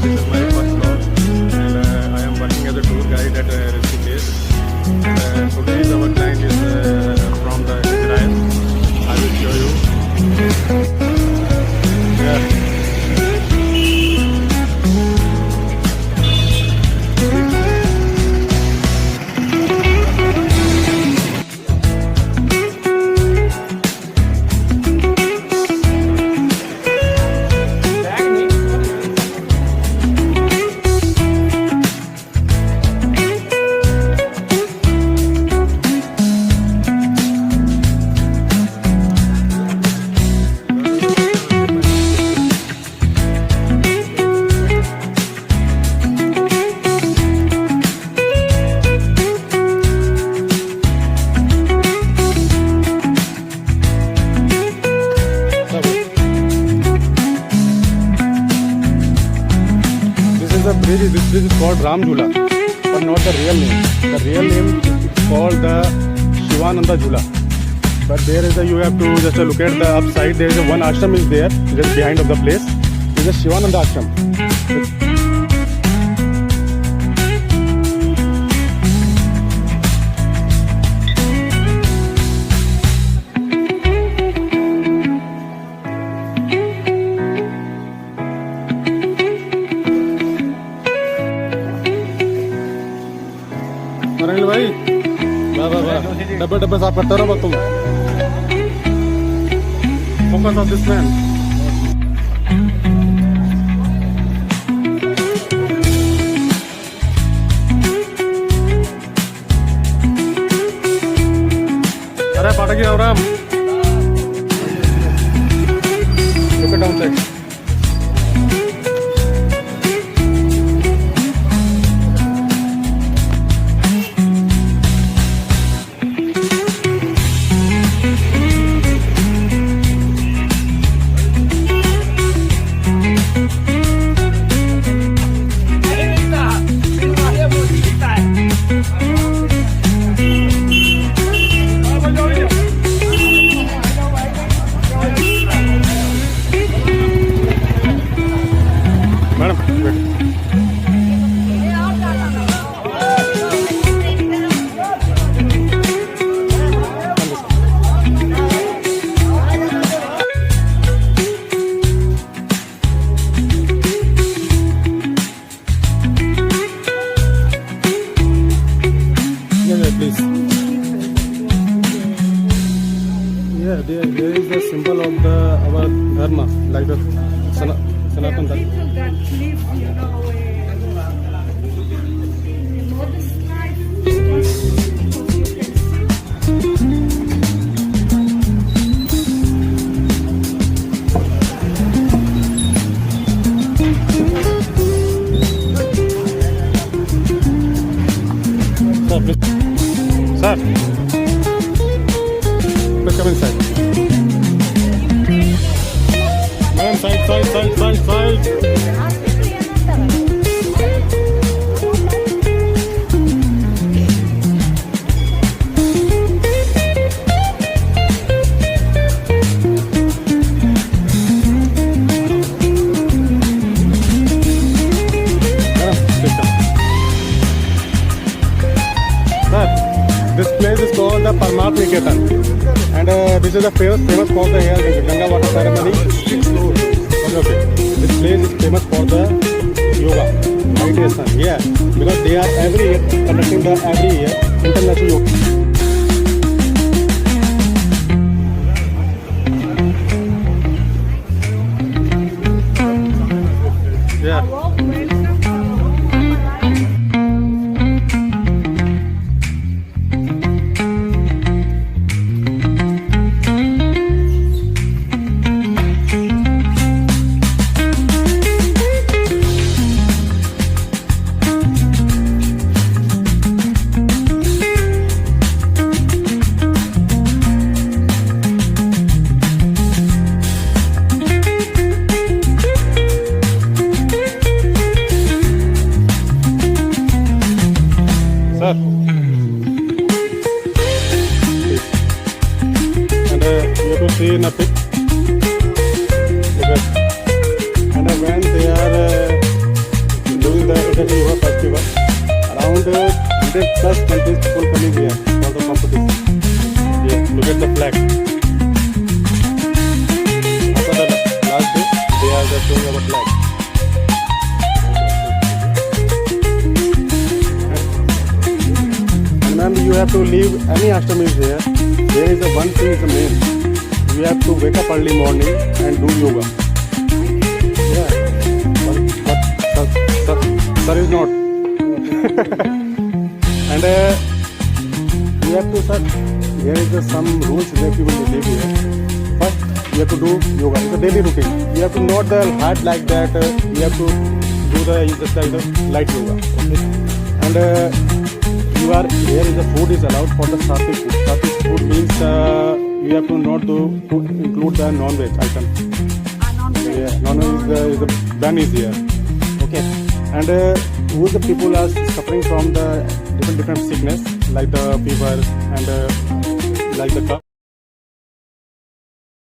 This is my first vlog, and I am working as a tour guide at Rishikesh. Today's our client is from the Israel. I will show you. Yeah. This bridge is called Ram Jhula, but not the real name. The real name is called the Shivananda Jhula. But there is you have to just look at the upside. There is one ashram is there, just behind of the place. It is a Shivananda ashram. Anil भाई वाह वाह वाह डब्बे डब्बे साफ करते रहो तुम फोकस ऑन दिस मैन अरे पाटकी अवराम look at down side please. Yeah, there is the symbol of the our dharma, like the Sanatan Dharma. That cliff, this Sir, please come inside. Madam, side. This place is called the Parmatniketan, and this is a famous for the Ganga water ceremony. Okay. This place is famous for the yoga, meditation. Yeah, because they are every year conducting the international yoga. Yeah. have to leave any ashram is here, there is a one thing is the main. We have to wake up early morning and do yoga. Yeah. But sir is not. And we have to, sir, there is some rules that we will live here. First, we have to do yoga. It's a daily routine. We have to not the hard like that. We have to do the just like the light yoga. Okay. And you are here is the food is allowed for the sattvic food. Sattvic food means you have to not do to include the non-veg item. Non-veg. Yeah, non-veg is the ban is here. Okay. And who the people are suffering from the different sickness like the fever and like the cough.